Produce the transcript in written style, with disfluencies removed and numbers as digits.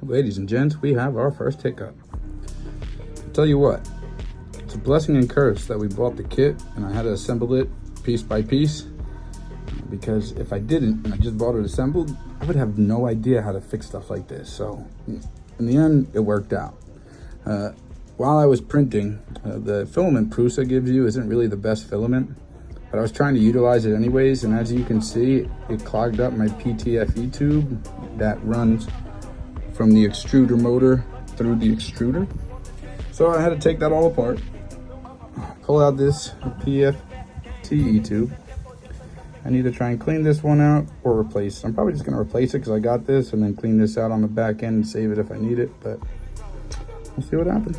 ladies and gents, we have our first hiccup. I'll tell you what, it's a blessing and curse that we bought the kit and I had to assemble it piece by piece, because if I didn't and I just bought it assembled, I would have no idea how to fix stuff like this. So in the end, it worked out. While I was printing, the filament Prusa gives you isn't really the best filament, but I was trying to utilize it anyways, and as you can see, it clogged up my PTFE tube that runs from the extruder motor through the extruder. So I had to take that all apart, pull out this PFTE tube. I need to try and clean this one out or replace. I'm probably just gonna replace it because I got this, and then clean this out on the back end and save it if I need it, but we'll see what happens.